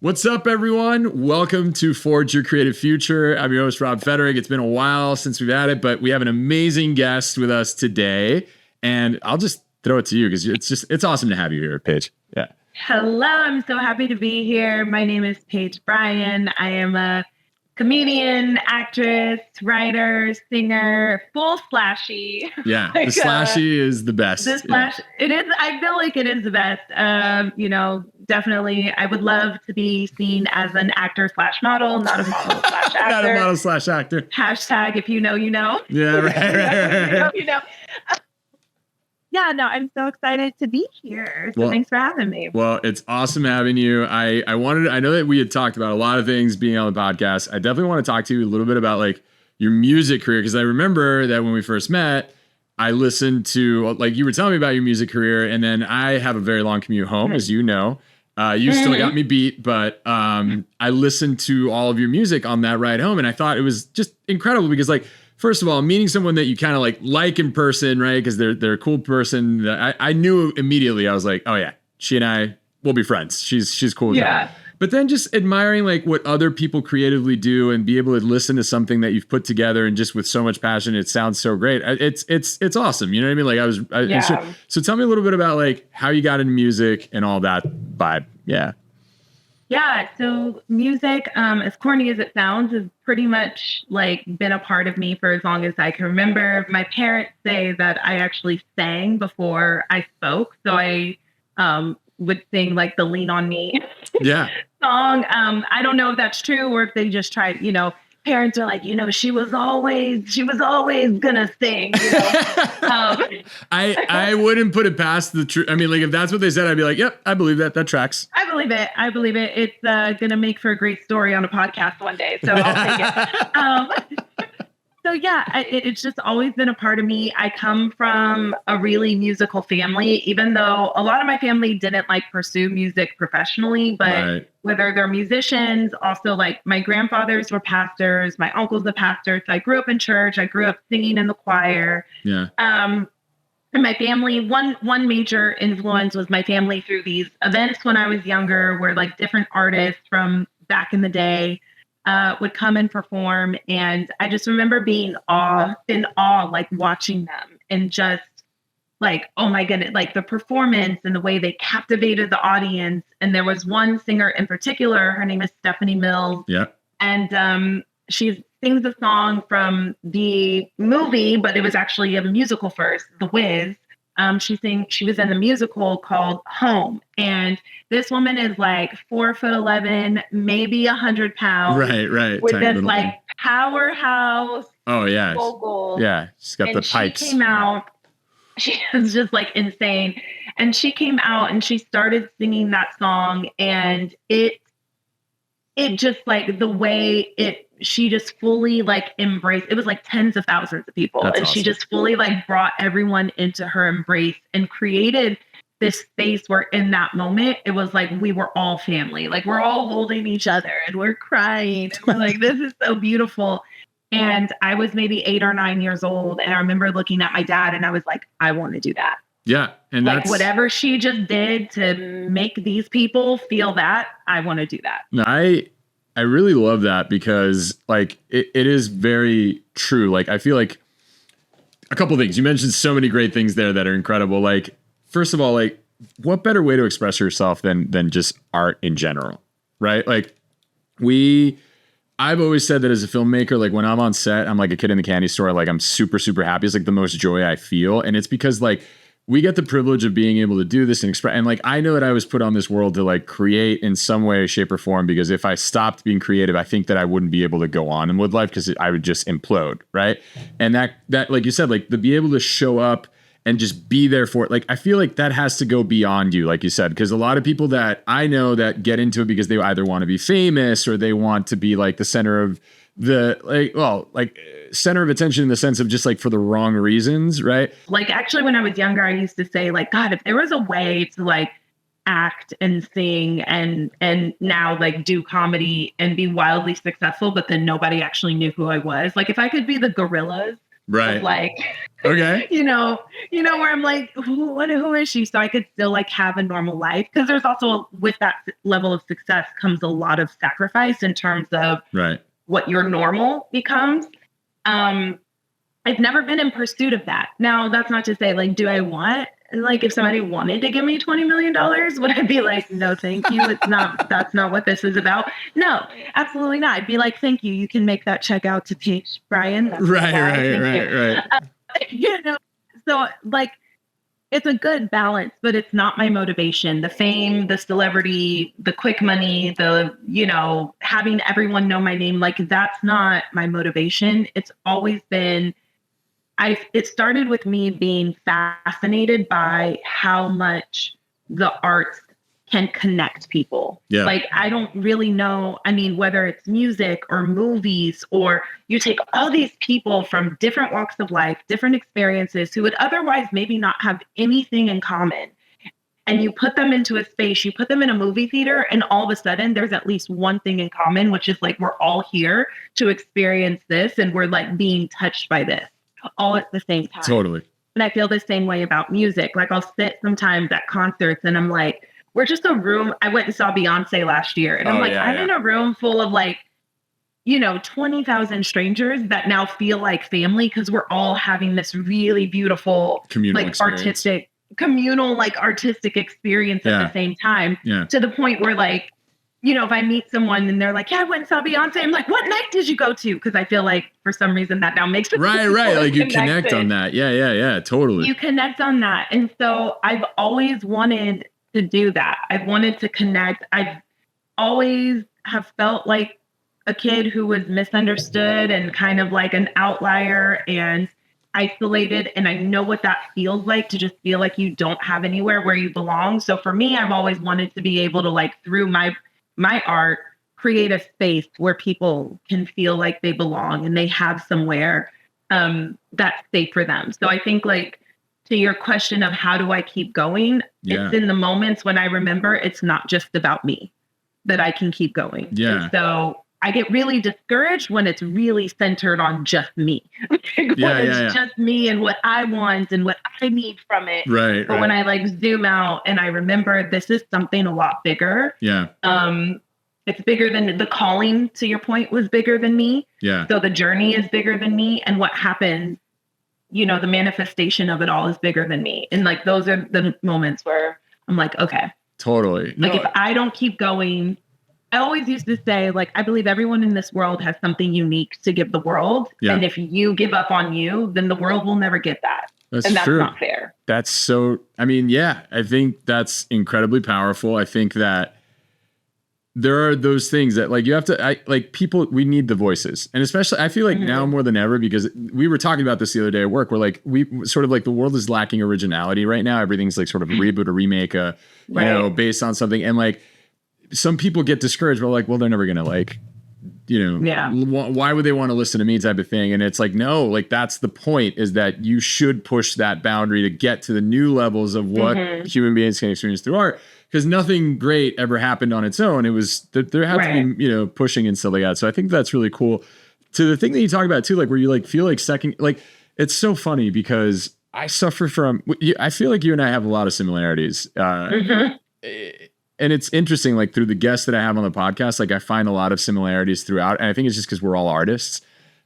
What's up, everyone? Welcome to Forge Your Creative Future. I'm your host, Rob Federick. It's been a while since we've had it, but we have an amazing guest with us today. And I'll just throw it to you because it's awesome to have you here, Paige. Yeah. Hello, I'm so happy to be here. My name is Paige Bryan. I am a comedian, actress, writer, singer, full slashy. Yeah, the slashy is the best. The slash, it is. I feel like it is the best. Definitely. I would love to be seen as an actor slash model, not a model slash actor. Not a model slash actor. Hashtag if you know, you know. Yeah, right. You know. Yeah, no, I'm so excited to be here. So thanks for having me. Well, it's awesome having you. I know that we had talked about a lot of things being on the podcast. I definitely want to talk to you a little bit about like your music career, because I remember that when we first met, I listened to, like, you were telling me about your music career, and then I have a very long commute home, as you know. You still got me beat, but I listened to all of your music on that ride home, and I thought it was just incredible because, like, first of all, meeting someone that you kind of like in person, right? Because they're a cool person. I knew immediately. I was like, oh yeah, she and I will be friends. She's cool. Yeah. But then just admiring like what other people creatively do and be able to listen to something that you've put together and just with so much passion, it sounds so great. It's awesome. You know what I mean? Like so tell me a little bit about like how you got into music and all that vibe. Yeah. Yeah. So music, as corny as it sounds, has pretty much like been a part of me for as long as I can remember. My parents say that I actually sang before I spoke. So I would sing like the Lean on Me song. I don't know if that's true or if they just tried, parents are like, she was always gonna sing. I wouldn't put it past the truth. I mean, like if that's what they said, I'd be like, yep, I believe that. That tracks. I believe it. It's gonna make for a great story on a podcast one day. So I'll take it. So yeah, it's just always been a part of me. I come from a really musical family, even though a lot of my family didn't like pursue music professionally, but whether they're musicians, also like my grandfathers were pastors, my uncle's a pastor. So I grew up in church. I grew up singing in the choir. Yeah. And my family, one major influence was my family through these events when I was younger, where like different artists from back in the day would come and perform. And I just remember being in awe, like watching them and just like, oh my goodness, like the performance and the way they captivated the audience. And there was one singer in particular, her name is Stephanie Mills. Yeah. And she sings a song from the movie, but it was actually a musical first, The Wiz. She was in a musical called Home. And this woman is like 4'11", maybe 100 pounds. Right. With this like powerhouse. Oh yeah. Vocal. Yeah. She's got the pipes. She came out. She was just like insane. And she came out and she started singing that song. And it just like the way she just fully like embraced, it was like tens of thousands of people. That's and awesome. She just fully like brought everyone into her embrace and created this space where in that moment, it was like, we were all family. Like we're all holding each other and we're crying. And we're like, this is so beautiful. And I was maybe 8 or 9 years old. And I remember looking at my dad and I was like, I want to do that. Yeah. And like that's whatever she just did to make these people feel that, I want to do that. No, I really love that because like it is very true. Like I feel like a couple of things. You mentioned so many great things there that are incredible. Like first of all, like what better way to express yourself than just art in general, right? Like I've always said that as a filmmaker, like when I'm on set, I'm like a kid in the candy store. Like I'm super, super happy. It's like the most joy I feel. And it's because like we get the privilege of being able to do this and express. And like, I know that I was put on this world to like create in some way, shape or form, because if I stopped being creative, I think that I wouldn't be able to go on and with life because I would just implode. Right. And that, like you said, like to be able to show up and just be there for it. Like, I feel like that has to go beyond you, like you said, because a lot of people that I know that get into it because they either want to be famous or they want to be like the center of center of attention in the sense of just like for the wrong reasons, right? Like actually when I was younger, I used to say like, God, if there was a way to like act and sing and now like do comedy and be wildly successful, but then nobody actually knew who I was. Like if I could be the Gorillas, right? like Okay. Where I'm like, who is she? So I could still like have a normal life. Because there's also, with that level of success comes a lot of sacrifice in terms of Right. what your normal becomes. I've never been in pursuit of that. Now, that's not to say, like, do I want, like, if somebody wanted to give me $20 million, would I be like, no, thank you. That's not what this is about. No, absolutely not. I'd be like, thank you. You can make that check out to Paige Bryan. Right. So like, it's a good balance, but it's not my motivation. The fame, the celebrity, the quick money, having everyone know my name, like that's not my motivation. It's always been, it started with me being fascinated by how much the arts can connect people. Yeah. Like, I don't really know. I mean, whether it's music or movies, or you take all these people from different walks of life, different experiences, who would otherwise maybe not have anything in common. And you put them into a space, you put them in a movie theater, and all of a sudden there's at least one thing in common, which is like, we're all here to experience this. And we're like being touched by this all at the same time. Totally. And I feel the same way about music. Like, I'll sit sometimes at concerts and I'm like, we're just a room. I went and saw Beyonce last year, and I'm I'm in a room full of like, 20,000 strangers that now feel like family, because we're all having this really beautiful, communal experience. artistic experience at the same time. Yeah. To the point where, like, if I meet someone and they're like, yeah, I went and saw Beyonce, I'm like, what night did you go to? Because I feel like for some reason that now makes it right. Like, you connect on that. Yeah. Totally. You connect on that. And so I've always wanted to do that. I've wanted to connect. I've always have felt like a kid who was misunderstood and kind of like an outlier and isolated. And I know what that feels like, to just feel like you don't have anywhere where you belong. So for me, I've always wanted to be able to, like, through my art, create a space where people can feel like they belong and they have somewhere that's safe for them. So I think, like, to your question of how do I keep going, it's in the moments when I remember it's not just about me that I can keep going. Yeah. And so I get really discouraged when it's really centered on just me. It's just me and what I want and what I need from it. Right. But when I like zoom out and I remember this is something a lot bigger. Yeah. It's bigger than the calling, to your point, was bigger than me. Yeah. So the journey is bigger than me. And what happens, the manifestation of it all is bigger than me. And like, those are the moments where I'm like, okay. Totally. Like, if I don't keep going, I always used to say, like, I believe everyone in this world has something unique to give the world. Yeah. And if you give up on you, then the world will never get that. That's and that's true. not fair. That's so, I think that's incredibly powerful. I think that there are those things that, like, you have to, people, we need the voices. And especially, I feel like now more than ever, because we were talking about this the other day at work, where like, we sort of like, the world is lacking originality right now. Everything's like sort of a reboot or remake, based on something. And like, some people get discouraged. We're like, well, they're never going to why would they want to listen to me, type of thing. And it's like, no, like, that's the point, is that you should push that boundary to get to the new levels of what human beings can experience through art. Because nothing great ever happened on its own. It was, there had to be, pushing and stuff like that. So I think that's really cool. To the thing that you talk about too, like, where you like feel like second, like, it's so funny because I suffer from, I feel like you and I have a lot of similarities. And it's interesting, like, through the guests that I have on the podcast, like, I find a lot of similarities throughout. And I think it's just because we're all artists.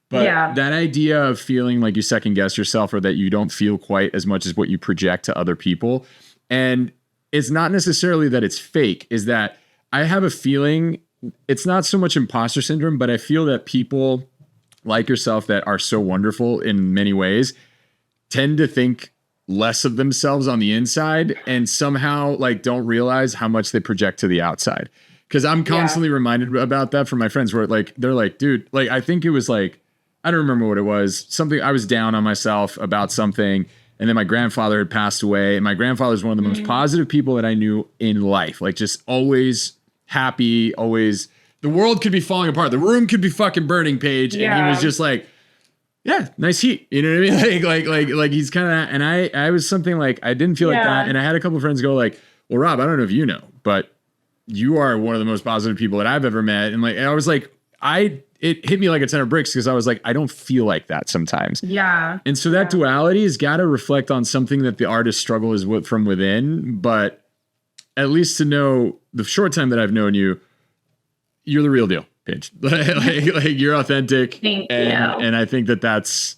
But that idea of feeling like you second guess yourself, or that you don't feel quite as much as what you project to other people. And it's not necessarily that it's fake, is that I have a feeling it's not so much imposter syndrome, but I feel that people like yourself that are so wonderful in many ways tend to think less of themselves on the inside, and somehow like don't realize how much they project to the outside. Cause I'm constantly reminded about that from my friends, where like, they're like, dude, like, I think it was like, I don't remember what it was. Something, I was down on myself about something. And then my grandfather had passed away, and my grandfather is one of the most positive people that I knew in life. Like, just always happy, always, the world could be falling apart. The room could be fucking burning, Paige. And he was just like, yeah, nice heat. You know what I mean? Like he's kind of, and I was something like, I didn't feel like that. And I had a couple of friends go like, well, Rob, I don't know if you know, but you are one of the most positive people that I've ever met. And like, I was like, it hit me like a ton of bricks because I was like, I don't feel like that sometimes. Yeah. And so that duality has got to reflect on something that the artist struggle is with from within. But at least to know the short time that I've known you, you're the real deal, Paige. like you're authentic. Thank you. And I think that's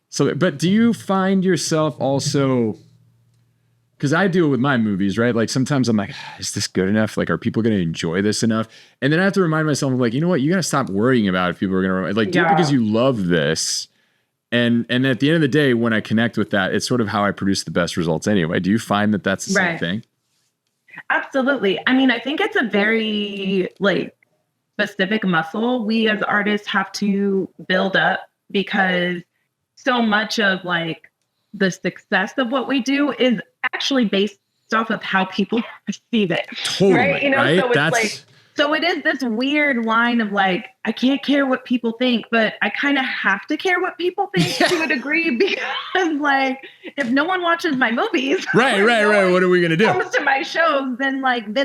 so. But do you find yourself also? Because I do it with my movies, right? Like sometimes I'm like, is this good enough? Like, are people going to enjoy this enough? And then I have to remind myself, like, you know what? You got to stop worrying about if people are going to do it because you love this. And at the end of the day, when I connect with that, it's sort of how I produce the best results anyway. Do you find that that's the same thing? Absolutely. I mean, I think it's a very specific muscle we as artists have to build up because so much of the success of what we do is actually based off of how people perceive it. Totally. Right? Right? So it's so it is this weird line of I can't care what people think, but I kind of have to care what people think to a degree because if no one watches my movies, right. What are we going to do? Comes to my shows, then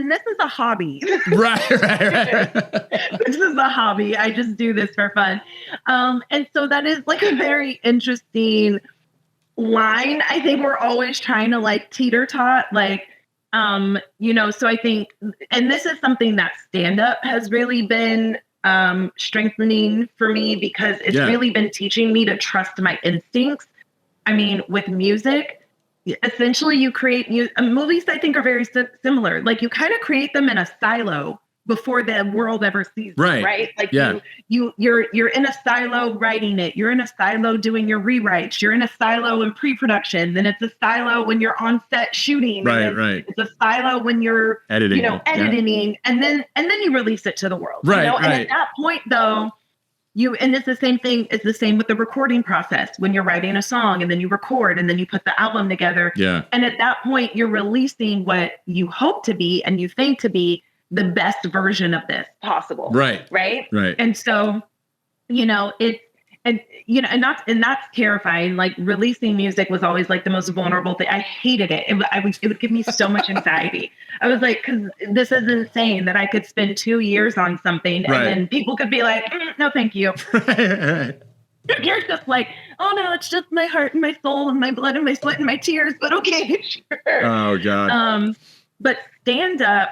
this is a hobby. Right. This is a hobby. I just do this for fun. And so that is a very interesting line. I think we're always trying to teeter-tot, so I think, and this is something that stand-up has really been strengthening for me because it's really been teaching me to trust my instincts. I mean, with music, essentially you create movies I think are very similar. You kind of create them in a silo before the world ever sees them, right? You're in a silo writing it. You're in a silo doing your rewrites. You're in a silo in pre-production. Then it's a silo when you're on set shooting. Right. It's a silo when you're editing, and then you release it to the world. Right. And at that point, though, and it's the same thing. It's the same with the recording process when you're writing a song and then you record and then you put the album together. Yeah. And at that point, you're releasing what you hope to be and you think to be the best version of this possible. Right. And so, and that's terrifying. Releasing music was always the most vulnerable thing. I hated it. It would give me so much anxiety. I was because this is insane that I could spend 2 years on something and then people could be no, thank you. You're just oh no, it's just my heart and my soul and my blood and my sweat and my tears, but okay, sure. Oh God. But stand up,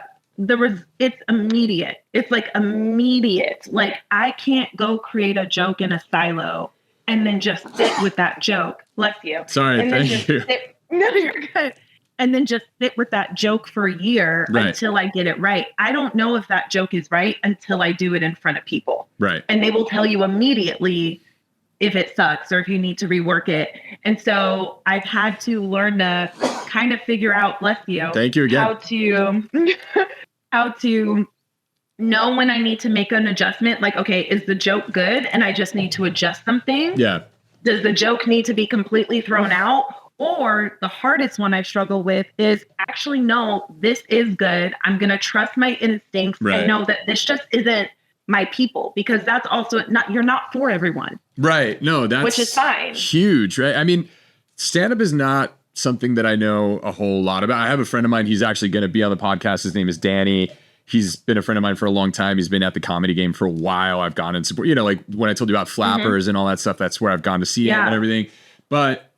it's immediate. It's immediate. I can't go create a joke in a silo and then just sit with that joke. Bless you. Sorry, and thank you. No, you're good. And then just sit with that joke for a year until I get it right. I don't know if that joke is right until I do it in front of people. Right. And they will tell you immediately if it sucks or if you need to rework it. And so I've had to learn to kind of figure out, bless you. Thank you again. How to know when I need to make an adjustment. Okay, is the joke good? And I just need to adjust something. Yeah. Does the joke need to be completely thrown out? Or the hardest one I've struggled with is actually, no, this is good. I'm going to trust my instincts and know that this just isn't my people, because that's also you're not for everyone. Right. No, which is fine. Huge, right? I mean, stand-up is not something that I know a whole lot about. I have a friend of mine. He's actually going to be on the podcast. His name is Danny. He's been a friend of mine for a long time. He's been at the comedy game for a while. I've gone and support, when I told you about Flappers and all that stuff, that's where I've gone to see him and everything. But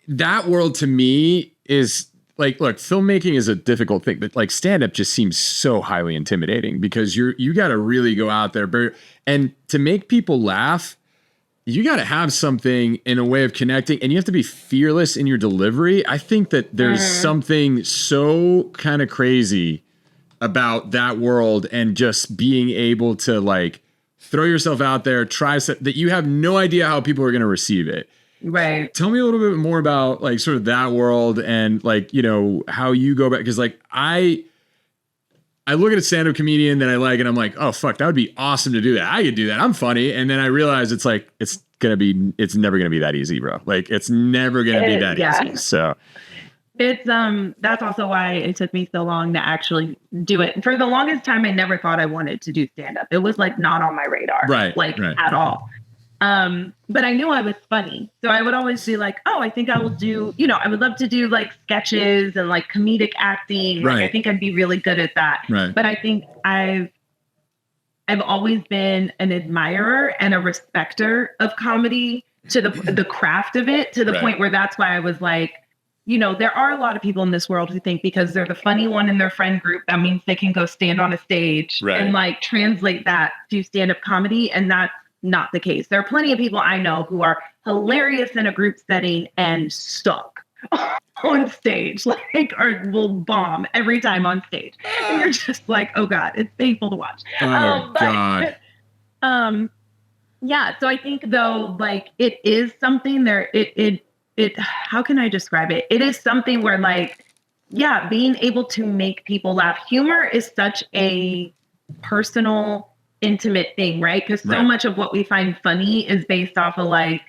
that world to me is look, filmmaking is a difficult thing, but stand-up just seems so highly intimidating because you got to really go out there. And to make people laugh, you got to have something in a way of connecting, and you have to be fearless in your delivery. I think that there's something so kind of crazy about that world and just being able to throw yourself out there, try that you have no idea how people are going to receive it. Right. Tell me a little bit more about sort of that world and how you go back. Cause I look at a stand-up comedian that I like and I'm like, oh fuck, that would be awesome to do that. I could do that. I'm funny. And then I realize it's never going to be that easy, bro. It's never going to be that easy. So it's, that's also why it took me so long to actually do it. For the longest time, I never thought I wanted to do stand-up. It was not on my radar, at all. But I knew I was funny. So I would always be oh, I think I will do, I would love to do sketches and comedic acting. I think I'd be really good at that. Right. But I think I I've always been an admirer and a respecter of comedy to the craft of it, to the point where that's why I was like, there are a lot of people in this world who think because they're the funny one in their friend group, that means they can go stand on a stage and like translate that to stand-up comedy. And that's not the case. There are plenty of people I know who are hilarious in a group setting and suck on stage, like, or will bomb every time on stage. And you're just like, oh God, it's painful to watch. God. Yeah. So I think though, like it is something there, how can I describe it? It is something where like, yeah, being able to make people laugh. Humor is such a personal, intimate thing, right? Because so much of what we find funny is based off of like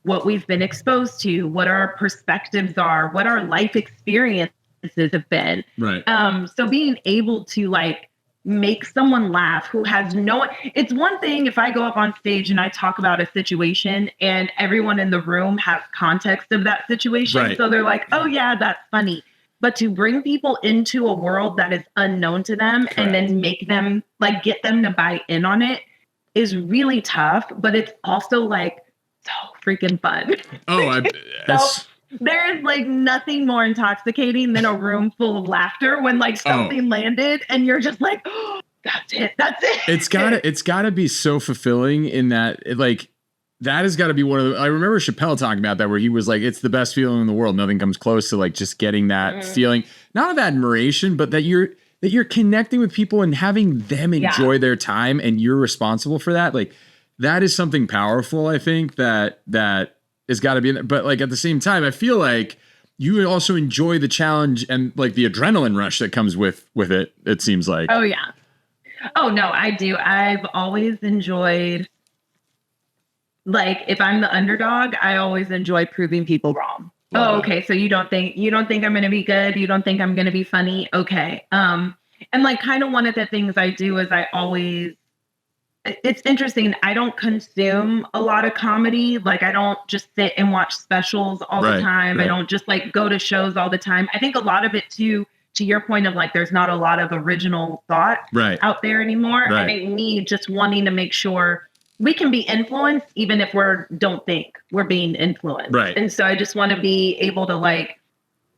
what we've been exposed to, what our perspectives are, what our life experiences have been. Right. So being able to like make someone laugh who has it's one thing if I go up on stage and I talk about a situation and everyone in the room has context of that situation. Right. So they're like, oh yeah, that's funny. But to bring people into a world that is unknown to them and then make them like get them to buy in on it is really tough, but it's also like so freaking fun. Oh, there is like nothing more intoxicating than a room full of laughter when like something landed and you're just like, oh, that's it. It's gotta be so fulfilling in that that has got to be one of the, I remember Chappelle talking about that where he was like, it's the best feeling in the world. Nothing comes close to like just getting that feeling, not of admiration, but that you're connecting with people and having them enjoy their time and you're responsible for that. Like that is something powerful. I think that has got to be in there. But like at the same time, I feel like you also enjoy the challenge and like the adrenaline rush that comes with it. It seems like. Oh yeah. Oh no, I do. I've always enjoyed, like if I'm the underdog, I always enjoy proving people wrong. Oh, okay. So you don't think I'm going to be good. You don't think I'm going to be funny. Okay. And like kind of one of the things I do is it's interesting. I don't consume a lot of comedy. Like I don't just sit and watch specials all the time. I don't just like go to shows all the time. I think a lot of it too, to your point of like, there's not a lot of original thought out there anymore. I think me just wanting to make sure we can be influenced even if don't think we're being influenced. Right. And so I just want to be able to like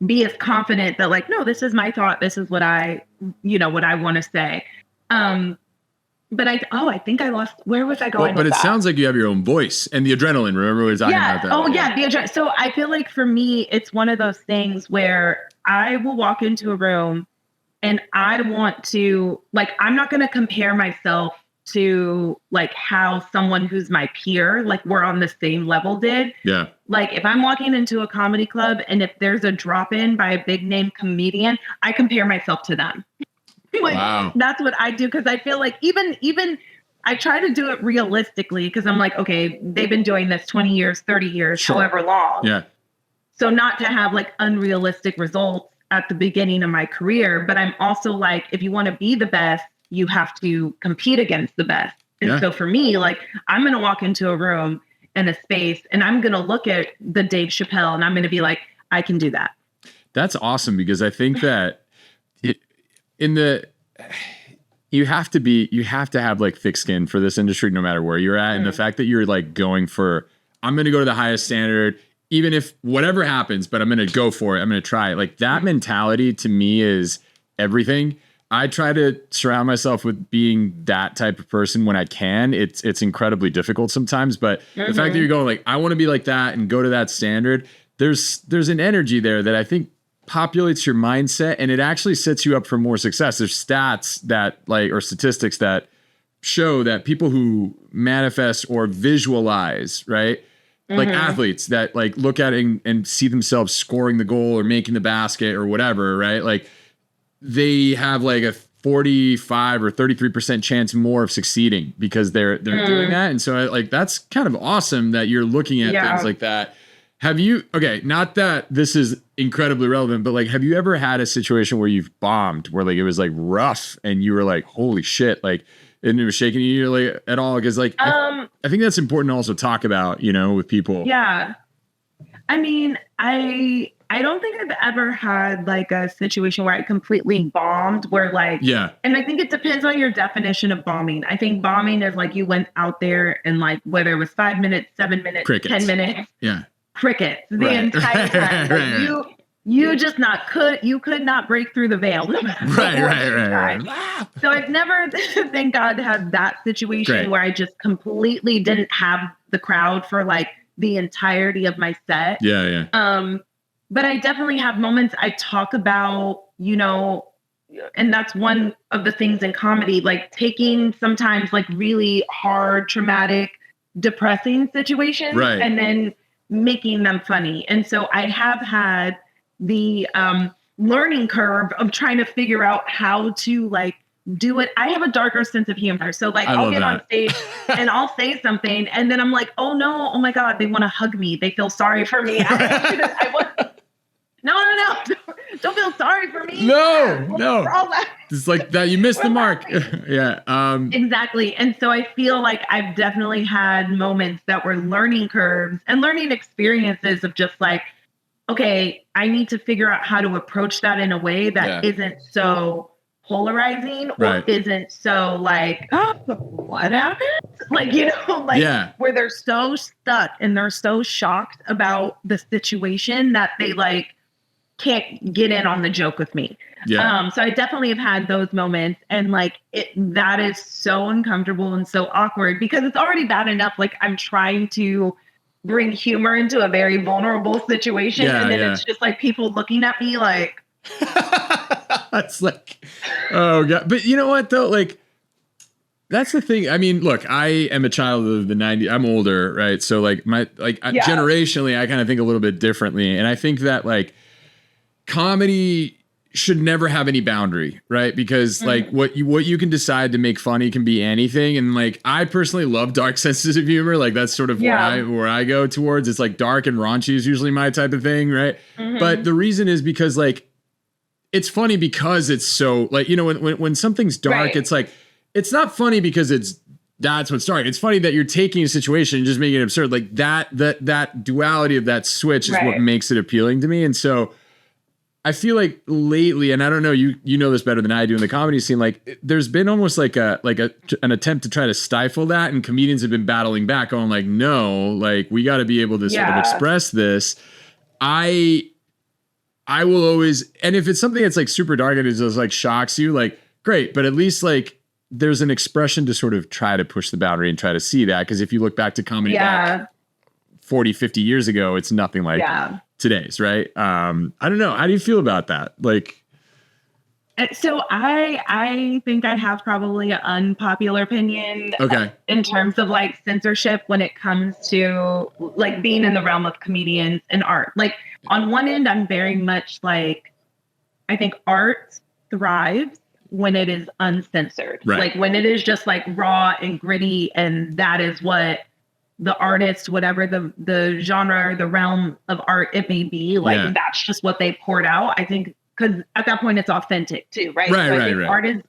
be as confident that like, no, this is my thought. This is what I want to say. But I think I lost, where was I going with but it that? Sounds like you have your own voice and the adrenaline. Remember we were talking about that? Oh yeah. The adrenaline. So I feel like for me, it's one of those things where I will walk into a room and I want to like, I'm not going to compare myself to like how someone who's my peer, like we're on the same level did. Yeah. Like if I'm walking into a comedy club and if there's a drop in by a big name comedian, I compare myself to them. Like that's what I do. Cause I feel like even I try to do it realistically because I'm like, okay, they've been doing this 20 years, 30 years, however long. Yeah. So not to have like unrealistic results at the beginning of my career, but I'm also like, if you want to be the best, you have to compete against the best. And so for me, like I'm going to walk into a room and a space and I'm going to look at the Dave Chappelle and I'm going to be like, I can do that. That's awesome because I think that you have to have like thick skin for this industry, no matter where you're at. And the fact that you're like going for, I'm going to go to the highest standard, even if whatever happens, but I'm going to go for it. I'm going to try it. Like that mentality to me is everything. I try to surround myself with being that type of person when I can. It's incredibly difficult sometimes, but the fact that you're going like, I want to be like that and go to that standard, there's an energy there that I think populates your mindset and it actually sets you up for more success. There's stats that like, or statistics that show that people who manifest or visualize, right? Like athletes that like look at it and see themselves scoring the goal or making the basket or whatever, right? Like they have like a 45 or 33% chance more of succeeding because they're doing that. And so like, that's kind of awesome that you're looking at things like that. Have you, not that this is incredibly relevant, but like, have you ever had a situation where you've bombed where like, it was like rough and you were like, holy shit, like, and it was shaking you like at all? Cause like, I think that's important to also talk about, with people. Yeah. I mean, I I don't think I've ever had like a situation where I completely bombed where like, Yeah. and I think it depends on your definition of bombing. I think bombing is like you went out there and like, whether it was 5 minutes, 7 minutes, Crickets. 10 minutes, Yeah. crickets the entire time. Like, you just you could not break through the veil. No matter Right. So I've never, thank God, had that situation where I just completely didn't have the crowd for like the entirety of my set. Yeah. But I definitely have moments I talk about, you know, and that's one of the things in comedy, like taking sometimes like really hard, traumatic, depressing situations and then making them funny. And so I have had the learning curve of trying to figure out how to like do it. I have a darker sense of humor. So like I'll get on stage and I'll say something and then I'm like, oh no, oh my God, they want to hug me. They feel sorry for me. No. Don't feel sorry for me. No. It's like that. You missed the mark. Yeah. Exactly. And so I feel like I've definitely had moments that were learning curves and learning experiences of just like, okay, I need to figure out how to approach that in a way that isn't so polarizing or isn't so like, oh, what happened? Like, you know, like where they're so stuck and they're so shocked about the situation that they like can't get in on the joke with me. Yeah. So I definitely have had those moments and like that is so uncomfortable and so awkward because it's already bad enough. Like I'm trying to bring humor into a very vulnerable situation. And then it's just like people looking at me like, it's like, oh God. But you know what though? Like, that's the thing. I mean, look, I am a child of the 90s. I'm older, right? So like generationally, I kind of think a little bit differently. And I think that like comedy should never have any boundary, right? Because like what you can decide to make funny can be anything. And like, I personally love dark senses of humor. Like that's sort of where I go towards. It's like dark and raunchy is usually my type of thing. Right. But the reason is because like, it's funny because it's so like, you know, when something's dark, it's like, it's not funny because that's what's dark. It's funny that you're taking a situation and just making it absurd. Like that duality of that switch is what makes it appealing to me. And so I feel like lately, and I don't know, you know this better than I do in the comedy scene, like there's been almost like an attempt to try to stifle that. And comedians have been battling back on like, no, like we got to be able to sort of express this. I will always, and if it's something that's like super dark and it just like shocks you, like great. But at least like there's an expression to sort of try to push the boundary and try to see that. Cause if you look back to comedy back 40, 50 years ago, it's nothing like today's, right? I don't know. How do you feel about that? Like, so I think I have probably an unpopular opinion in terms of like censorship when it comes to like being in the realm of comedians and art. Like on one end, I'm very much like, I think art thrives when it is uncensored. Like when it is just like raw and gritty and that is what the artist, whatever the genre or the realm of art it may be, like that's just what they poured out. I think because at that point it's authentic too, right? I think art is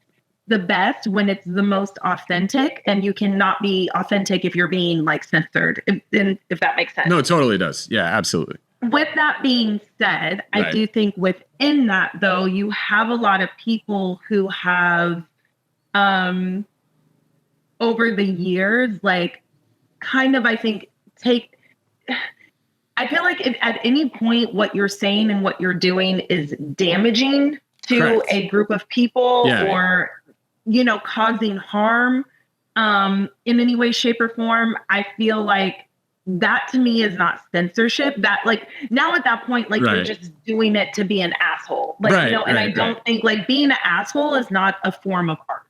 the best when it's the most authentic, and you cannot be authentic if you're being like censored. If that makes sense. No, it totally does. Yeah, absolutely. With that being said, I do think within that though, you have a lot of people who have over the years, like kind of, I think, I feel like if at any point what you're saying and what you're doing is damaging to a group of people or, you know, causing harm in any way, shape, or form, I feel like that to me is not censorship. That like now at that point, like you're just doing it to be an asshole. Like, you know, and I don't think like being an asshole is not a form of art.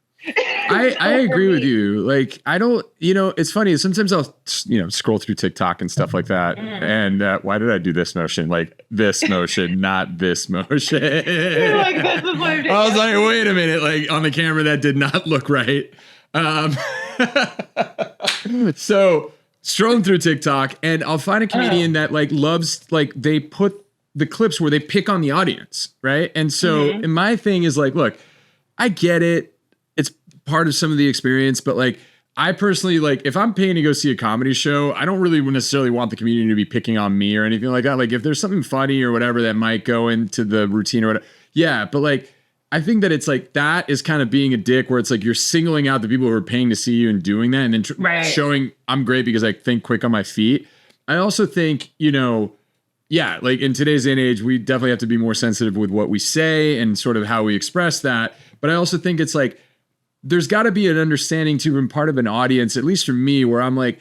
I agree with you. Like, I don't, you know, it's funny. Sometimes I'll, you know, scroll through TikTok and stuff like that. And why did I do this motion? Like this motion, not this motion. You're like, this is what I was like, wait a minute. Like on the camera, that did not look right. So strolling through TikTok and I'll find a comedian that like loves, like they put the clips where they pick on the audience. Right. And so and my thing is like, look, I get it. It's part of some of the experience, but like, I personally, like, if I'm paying to go see a comedy show, I don't really necessarily want the comedian to be picking on me or anything like that. Like, if there's something funny or whatever that might go into the routine or whatever, yeah. But like, I think that it's like that is kind of being a dick, where it's like you're singling out the people who are paying to see you and doing that, and then showing I'm great because I think quick on my feet. I also think, you know, yeah, like in today's day and age, we definitely have to be more sensitive with what we say and sort of how we express that. But I also think it's like, there's got to be an understanding too, from part of an audience, at least for me, where I'm like,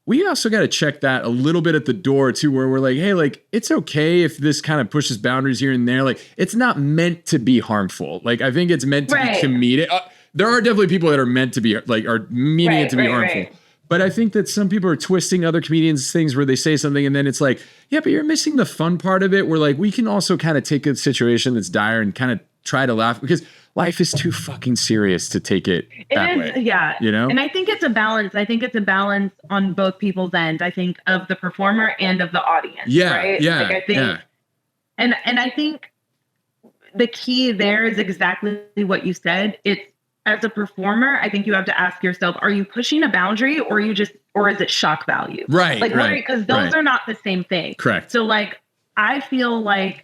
we also got to check that a little bit at the door too, where we're like, hey, like, it's okay if this kind of pushes boundaries here and there. Like, it's not meant to be harmful. Like, I think it's meant to be comedic. There are definitely people that are meant to be, like, are meaning it to be harmful. Right. But I think that some people are twisting other comedians' things where they say something and then it's like, yeah, but you're missing the fun part of it, where like we can also kind of take a situation that's dire and kind of try to laugh, because life is too fucking serious to take it that way. Yeah. You know? And I think it's a balance. I think it's a balance on both people's ends. I think of the performer and of the audience. Yeah. Right? Yeah. Like I think, and I think the key there is exactly what you said. It's, as a performer, I think you have to ask yourself, are you pushing a boundary, or is it shock value? Right. Like, because those are not the same thing. Correct. So like, I feel like,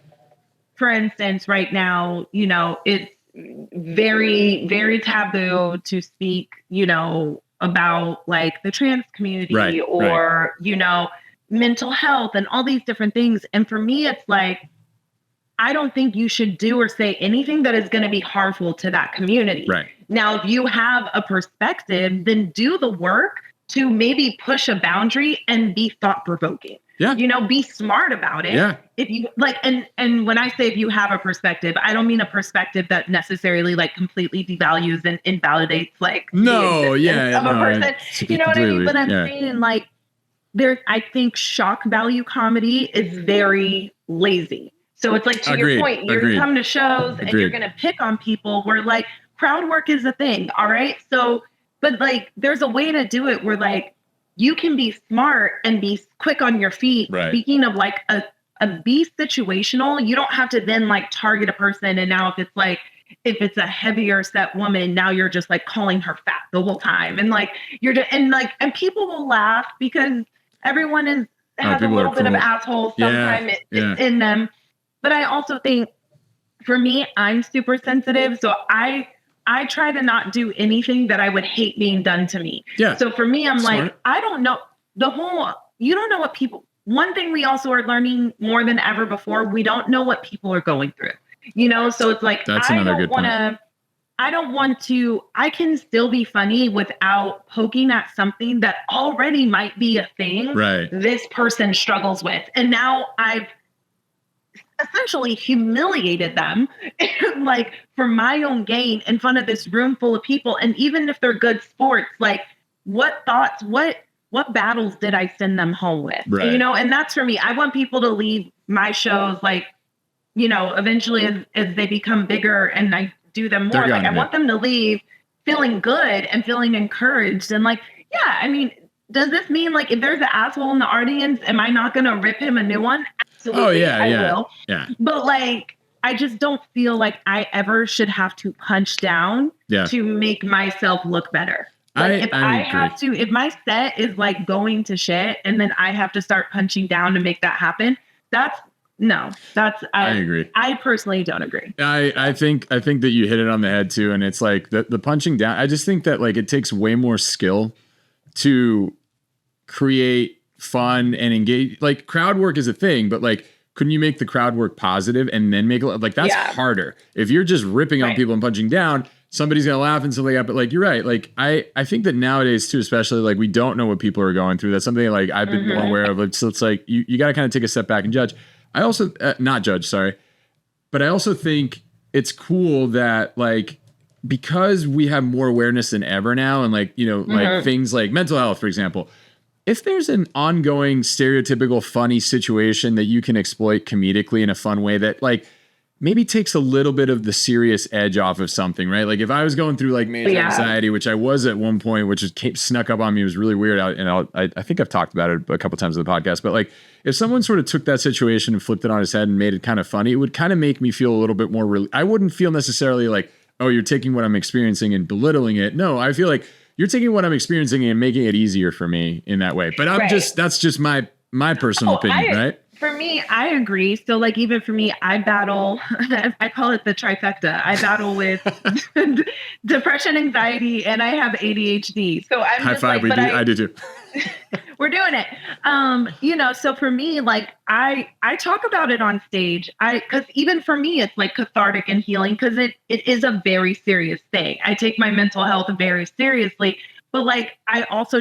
for instance, right now, you know, it's very, very taboo to speak, you know, about like the trans community or, you know, mental health and all these different things. And for me, it's like, I don't think you should do or say anything that is going to be harmful to that community. Right. Now, if you have a perspective, then do the work to maybe push a boundary and be thought-provoking. Yeah. You know, be smart about it. Yeah. If you like, and when I say if you have a perspective, I don't mean a perspective that necessarily like completely devalues and invalidates like no, yeah, of a person. You know what I mean? But I'm saying like I think shock value comedy is very lazy. So it's like, to your point, you're going to come to shows and you're going to pick on people where like crowd work is a thing. All right. So, but like, there's a way to do it where like, you can be smart and be quick on your feet. Right. Speaking of like be situational, you don't have to then like target a person. And now if it's a heavier set woman, now you're just like calling her fat the whole time. And like, and people will laugh because everyone has a little bit of asshole sometimes in them. But I also think, for me, I'm super sensitive. So I try to not do anything that I would hate being done to me. Yeah. So for me, I'm like, I don't know you don't know what people, one thing we also are learning more than ever before, we don't know what people are going through, you know? So it's like, I don't want to, I can still be funny without poking at something that already might be a thing this person struggles with. And now I've essentially humiliated them like for my own gain in front of this room full of people. And even if they're good sports, like what battles did I send them home with? Right. You know, and that's for me. I want people to leave my shows like, you know, eventually as they become bigger and I do them more, like I want them to leave feeling good and feeling encouraged. And like, yeah, I mean, does this mean like if there's an asshole in the audience, am I not going to rip him a new one? Absolutely, I will. Yeah. But like, I just don't feel like I ever should have to punch down to make myself look better. Like if my set is like going to shit and then I have to start punching down to make that happen, I agree. I personally don't agree. I think that you hit it on the head too. And it's like the punching down. I just think that like it takes way more skill to create fun and engage. Like crowd work is a thing, but like, couldn't you make the crowd work positive and then make it like that's harder? If you're just ripping on people and punching down, somebody's gonna laugh and stuff like that. But like you're right. Like I think that nowadays too, especially like we don't know what people are going through. That's something like I've been more aware of. So it's like you got to kind of take a step back and judge. I also not judge, sorry, but I also think it's cool that like because we have more awareness than ever now, and like you know like things like mental health, for example. If there's an ongoing stereotypical funny situation that you can exploit comedically in a fun way that like maybe takes a little bit of the serious edge off of something, right? Like if I was going through like major anxiety, which I was at one point, which snuck up on me, it was really weird. I think I've talked about it a couple times in the podcast, but like if someone sort of took that situation and flipped it on its head and made it kind of funny, it would kind of make me feel a little bit more, I wouldn't feel necessarily like, oh, you're taking what I'm experiencing and belittling it. No, I feel like you're taking what I'm experiencing and making it easier for me in that way. But that's just my personal opinion, right? For me, I agree. So like, even for me, I battle, I call it the trifecta. I battle with depression, anxiety, and I have ADHD. So I'm high just five. like, I do too. We're doing it. So for me, like I talk about it on stage. Cause even for me, it's like cathartic and healing, cause it is a very serious thing. I take my mental health very seriously. But like, I also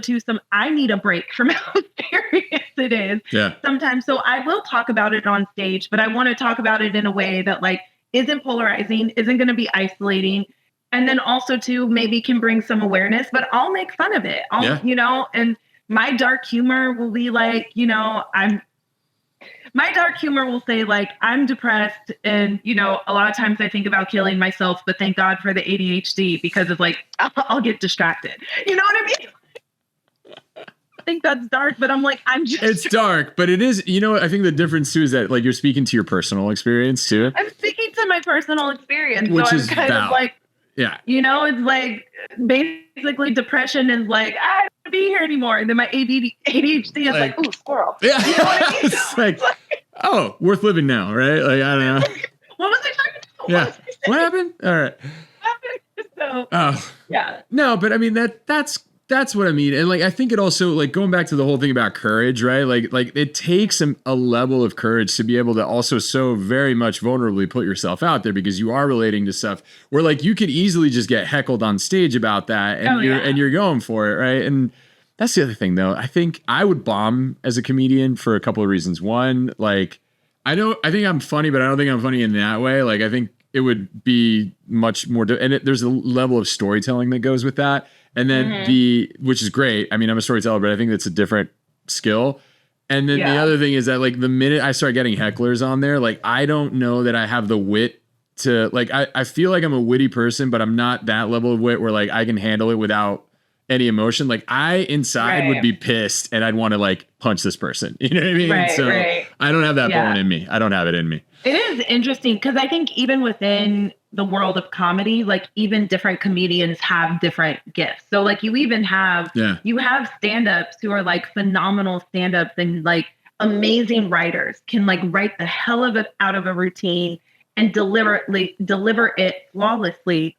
I need a break from how serious it is sometimes. So I will talk about it on stage, but I want to talk about it in a way that like isn't polarizing, isn't going to be isolating. And then also too, maybe can bring some awareness, but I'll make fun of it. And my dark humor will be like, my dark humor will say like, I'm depressed. And, a lot of times I think about killing myself, but thank God for the ADHD because it's like, I'll get distracted. You know what I mean? I think that's dark, but I'm like, it's dark, but it is, I think the difference too is that like you're speaking to your personal experience too. I'm speaking to my personal experience. Which so is I'm kind of like, it's like basically depression is like, I don't want to be here anymore. And then my ADHD is like, ooh, squirrel. Yeah. You know what I mean? It's like, oh, worth living now, right? Like, I don't know. What was I talking about? Yeah. What happened? All right. So, yeah. No, but I mean, that's what I mean. And like, I think it also like going back to the whole thing about courage, right? Like it takes a level of courage to be able to also so very much vulnerably put yourself out there because you are relating to stuff where like you could easily just get heckled on stage about that and you're going for it. Right. And that's the other thing though. I think I would bomb as a comedian for a couple of reasons. One, like, I think I'm funny, but I don't think I'm funny in that way. Like, I think it would be much more, there's a level of storytelling that goes with that. And then which is great. I mean, I'm a storyteller, but I think that's a different skill. And then the other thing is that like the minute I start getting hecklers on there, like, I don't know that I have the wit to like, I feel like I'm a witty person, but I'm not that level of wit where like I can handle it without any emotion. Like I inside would be pissed and I'd want to like punch this person. You know what I mean? I don't have that bone in me. I don't have it in me. It is interesting because I think even within the world of comedy, like even different comedians have different gifts. So like you even have, you have stand-ups who are like phenomenal stand-ups and like amazing writers can like write the hell of it out of a routine and deliver it flawlessly,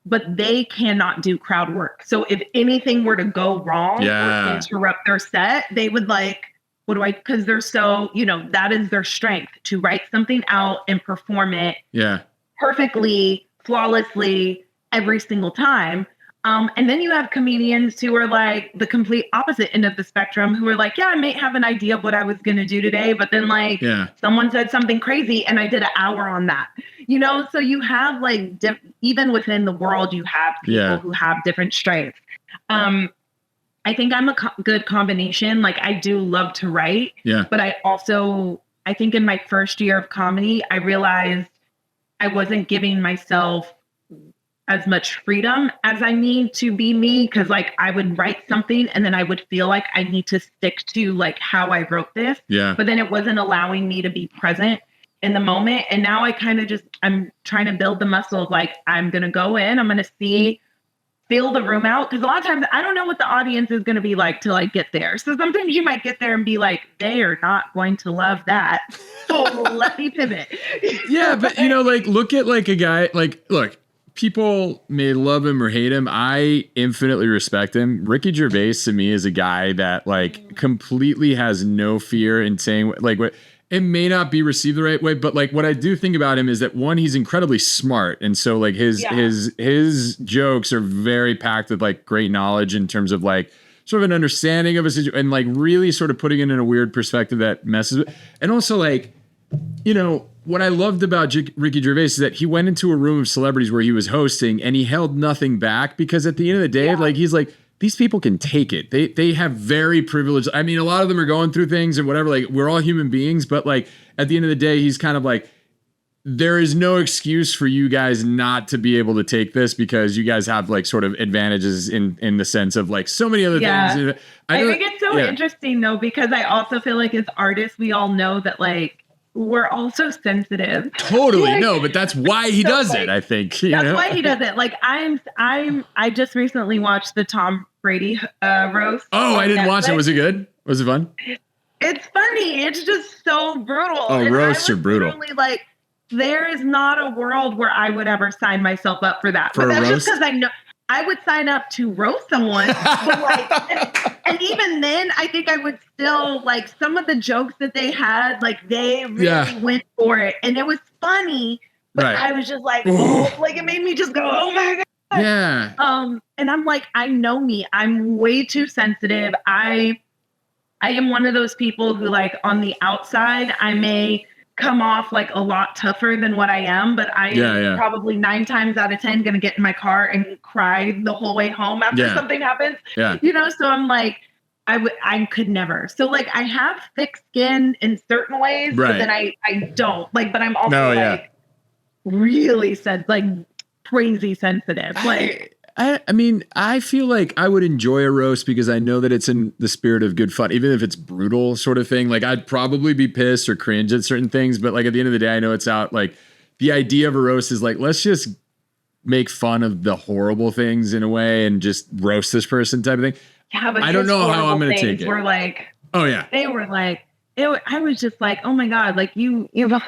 but they cannot do crowd work. So if anything were to go wrong or interrupt their set, they would like, because they're so, that is their strength to write something out and perform it perfectly, flawlessly every single time. And then you have comedians who are like the complete opposite end of the spectrum who are like, I may have an idea of what I was going to do today, but then like someone said something crazy and I did an hour on that, so you have like, even within the world, you have people who have different strengths. I think I'm a good combination. Like I do love to write, but I think in my first year of comedy, I realized I wasn't giving myself as much freedom as I need to be me. Cause like I would write something and then I would feel like I need to stick to like how I wrote this. But then it wasn't allowing me to be present in the moment. And now I kind of I'm trying to build the muscle of like, I'm going to go in, I'm going to feel the room out. Cause a lot of times I don't know what the audience is going to be like till I get there. So sometimes you might get there and be like, they are not going to love that. So let me pivot. But like look at like a guy, like, look, people may love him or hate him. I infinitely respect him. Ricky Gervais to me is a guy that like completely has no fear in saying like what it may not be received the right way, but like what I do think about him is that one, he's incredibly smart. And so like his jokes are very packed with like great knowledge in terms of like sort of an understanding of a situation and like really sort of putting it in a weird perspective that messes with, and also like, what I loved about Ricky Gervais is that he went into a room of celebrities where he was hosting and he held nothing back because at the end of the day, like he's like, these people can take it. They have very privileged. I mean, a lot of them are going through things and whatever. Like we're all human beings, but like at the end of the day, he's kind of like, there is no excuse for you guys not to be able to take this because you guys have like sort of advantages in the sense of like so many other things. I think it's so interesting though, because I also feel like as artists, we all know that like we're also sensitive. Totally. Like, No, but that's why he does it, I think. That's why he does it. Like I just recently watched the Tom Brady roast. Oh, I didn't watch it. Was it good? Was it fun? It's funny. It's just so brutal. Oh, and roasts are brutal. Like, there is not a world where I would ever sign myself up for that. For but that's a roast? just because I know I would sign up to roast someone. But like, and even then, I think I would still like some of the jokes that they had. Like they really went for it, and it was funny. But I was just like, oh, like it made me just go, oh my God. Yeah. And I'm like, I know me. I'm way too sensitive. I am one of those people who, like, on the outside, I may come off like a lot tougher than what I am, but I am probably 9 times out of 10 going to get in my car and cry the whole way home after something happens. Yeah. You know, so I'm like, I could never. So like I have thick skin in certain ways, but then I don't like, but I'm also really like crazy sensitive. Like, I mean, I feel like I would enjoy a roast because I know that it's in the spirit of good fun, even if it's brutal sort of thing. Like I'd probably be pissed or cringe at certain things, but like at the end of the day, I know it's out. Like the idea of a roast is like, let's just make fun of the horrible things in a way and just roast this person type of thing. Yeah, but I don't know how I'm going to take it. We're like, oh yeah, they were like, I was just like, oh my God, like you know,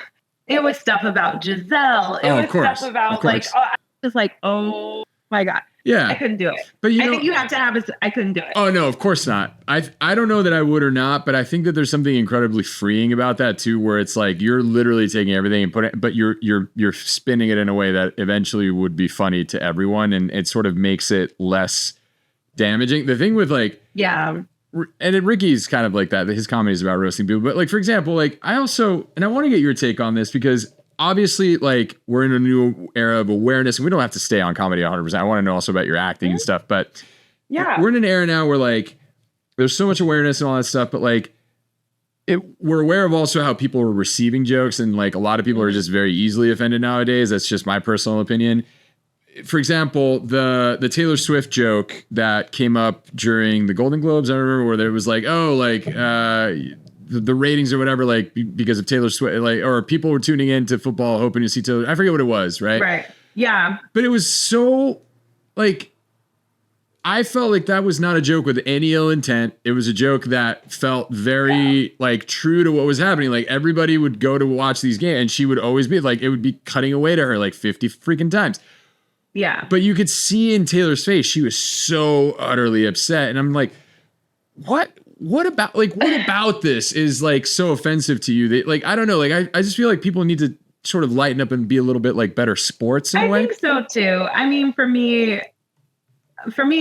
it was stuff about Giselle. It was stuff about like, I was like, oh my God. Yeah. I couldn't do it. But I think you have to have it. I couldn't do it. Oh no, of course not. I don't know that I would or not, but I think that there's something incredibly freeing about that too, where it's like you're literally taking everything and putting it, but you're spinning it in a way that eventually would be funny to everyone, and it sort of makes it less damaging. The thing with like and Ricky's kind of like that. His comedy is about roasting people, but like for example, like I also, and I want to get your take on this because obviously, like, we're in a new era of awareness, and we don't have to stay on comedy 100%. I want to know also about your acting and stuff, but we're in an era now where, like, there's so much awareness and all that stuff, but, like, we're aware of also how people are receiving jokes, and, like, a lot of people are just very easily offended nowadays. That's just my personal opinion. For example, the Taylor Swift joke that came up during the Golden Globes, I remember, where there was, like, oh, like, the ratings or whatever, like because of Taylor Swift, like, or people were tuning in to football hoping to see Taylor. I forget what it was, right? Right. Yeah. But it was so, like, I felt like that was not a joke with any ill intent. It was a joke that felt very like true to what was happening. Like everybody would go to watch these games, and she would always be like, it would be cutting away to her like 50 freaking times. Yeah. But you could see in Taylor's face, she was so utterly upset. And I'm like, what about this is like so offensive to you that, like, I don't know, like I just feel like people need to sort of lighten up and be a little bit like better sports in a way. I think so too. I mean, for me,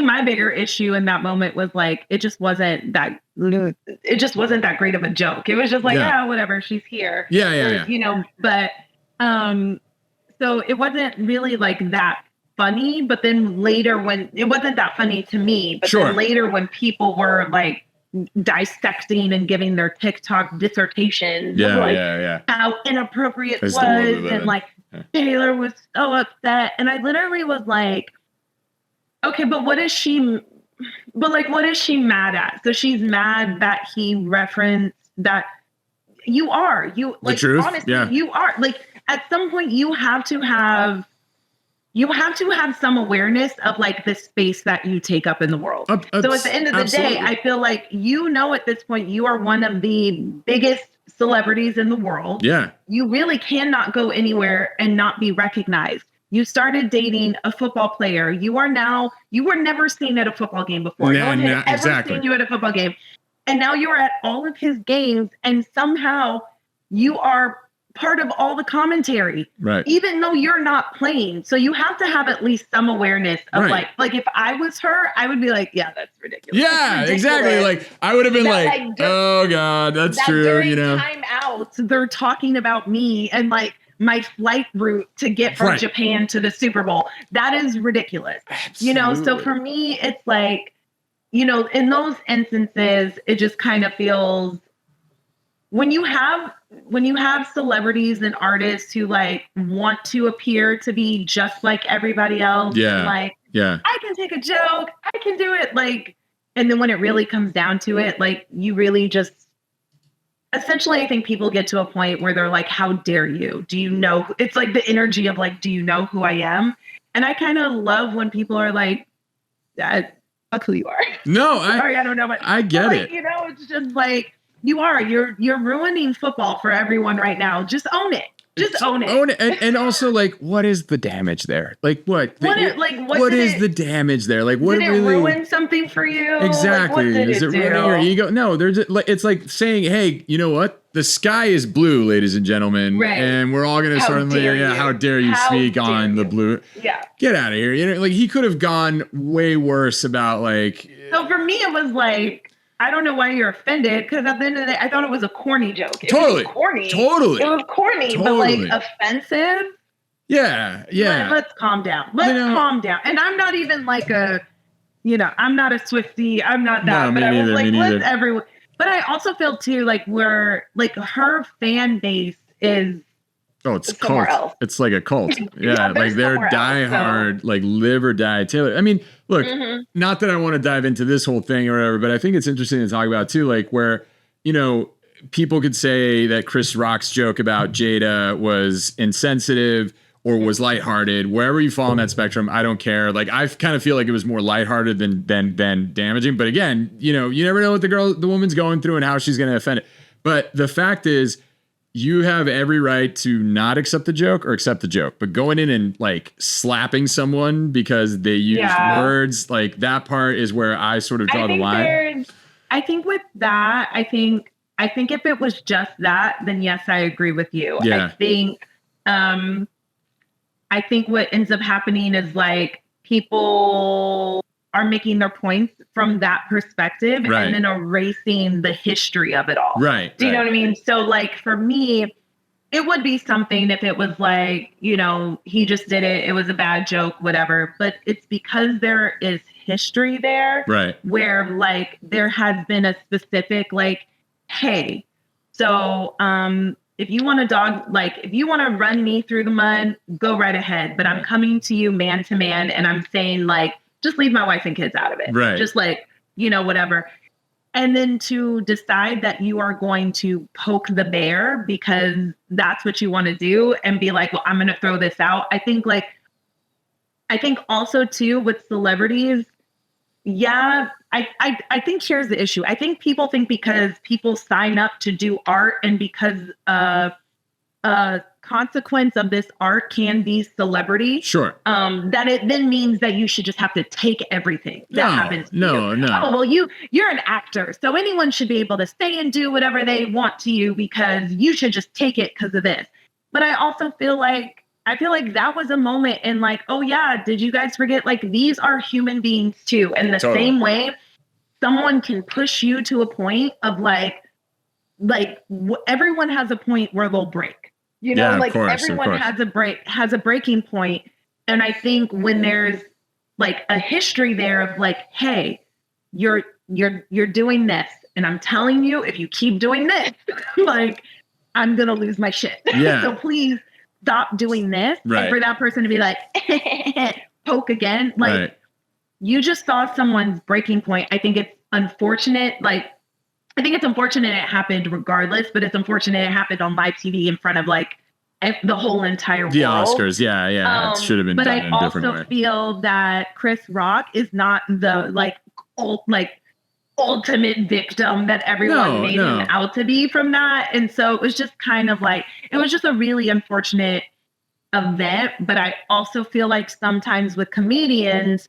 my bigger issue in that moment was like, it just wasn't that great of a joke. It was just like, whatever, she's here. Yeah. You know, but, so it wasn't really like that funny, but then later when it wasn't that funny to me, but then later when people were like, dissecting and giving their TikTok dissertations of like how inappropriate it was, and like Taylor was so upset, and I literally was like, okay, but what is she mad at? So she's mad that he referenced that you like, the truth? Honestly, you are like, at some point you have to have some awareness of like the space that you take up in the world. So at the end of the day, I feel like, at this point, you are one of the biggest celebrities in the world. Yeah. You really cannot go anywhere and not be recognized. You started dating a football player. You were never seen at a football game before. No one had ever seen you at a football game. And now you're at all of his games, and somehow you are part of all the commentary, right? Even though you're not playing. So you have to have at least some awareness of like if I was her, I would be like, yeah, that's ridiculous. Yeah, exactly. Like I would have been like oh God, that's true. You know, time out, they're talking about me and like my flight route to get from Japan to the Super Bowl. That is ridiculous. Absolutely. You know, so for me, it's like, you know, in those instances, it just kind of feels, when you have celebrities and artists who like want to appear to be just like everybody else, I can take a joke, I can do it, like, and then when it really comes down to it, like, you really just, essentially, I think people get to a point where they're like, how dare you? Do you know? It's like the energy of like, do you know who I am? And I kind of love when people are like, fuck who you are. No, Sorry, I don't know. But I get like, it. You know, it's just like, you're ruining football for everyone right now. Just own it. Just own it. Own it. And also, like, what is the damage there? Like, what? What is the damage there? Like, what did it really ruin something for you? Exactly. Like, is it ruining your ego? No, it's like saying, hey, you know what? The sky is blue, ladies and gentlemen, right. And we're all going to suddenly, how dare you speak on the blue? Yeah. Get out of here. You know, like he could have gone way worse about like. So for me, it was like, I don't know why you're offended, because at the end of the day, I thought it was a corny joke. Totally. It was corny. Totally. It was corny, but like offensive. Yeah. Let's calm down. Calm down. And I'm not even like I'm not a Swiftie. I'm not that. No, but I was like, let's everyone. But I also feel too like we're like her fan base is. Oh, it's cult. Else. It's like a cult. Yeah, like they're diehard, like live or die Taylor. I mean, look, not that I want to dive into this whole thing or whatever, but I think it's interesting to talk about too, like where, people could say that Chris Rock's joke about Jada was insensitive or was lighthearted. Wherever you fall on that spectrum, I don't care. Like I kind of feel like it was more lighthearted than damaging. But again, you never know what the woman's going through and how she's going to offend it. But the fact is, you have every right to not accept the joke or accept the joke, but going in and like slapping someone because they use words, like that part is where I sort of draw the line. I think with that, I think if it was just that, then yes, I agree with you. Yeah. I think what ends up happening is like people are making their points from that perspective and then erasing the history of it all. Right. Do you know what I mean? So like for me, it would be something if it was like, he just did it. It was a bad joke, whatever. But it's because there is history there. Right. Where like there has been a specific like, hey, so if you want if you want to run me through the mud, go right ahead. But I'm coming to you man to man and I'm saying like, just leave my wife and kids out of it. Right. Just like, whatever. And then to decide that you are going to poke the bear because that's what you want to do and be like, well, I'm going to throw this out. I think also too with celebrities, I think here's the issue. I think people think because people sign up to do art and because consequence of this art can be celebrity. Sure. That it then means that you should just have to take everything that happens to you. No. Oh, well, you're an actor, so anyone should be able to say and do whatever they want to you because you should just take it because of this. But I also feel like that was a moment in like, oh yeah, did you guys forget? Like these are human beings too. And the same way someone can push you to a point of everyone has a point where they'll break. Everyone has a breaking point. And I think when there's like a history there of like, hey, you're doing this. And I'm telling you, if you keep doing this, like I'm going to lose my shit. Yeah. So please stop doing this. Right. And for that person to be like, poke again. Like you just saw someone's breaking point. I think it's unfortunate. I think it's unfortunate it happened regardless, but it's unfortunate it happened on live TV in front of like the whole entire world. The Oscars, yeah. It should have been done in a different way. But I also feel that Chris Rock is not the ultimate victim that everyone made him out to be from that. And so it was just kind of like, it was just a really unfortunate event. But I also feel like sometimes with comedians,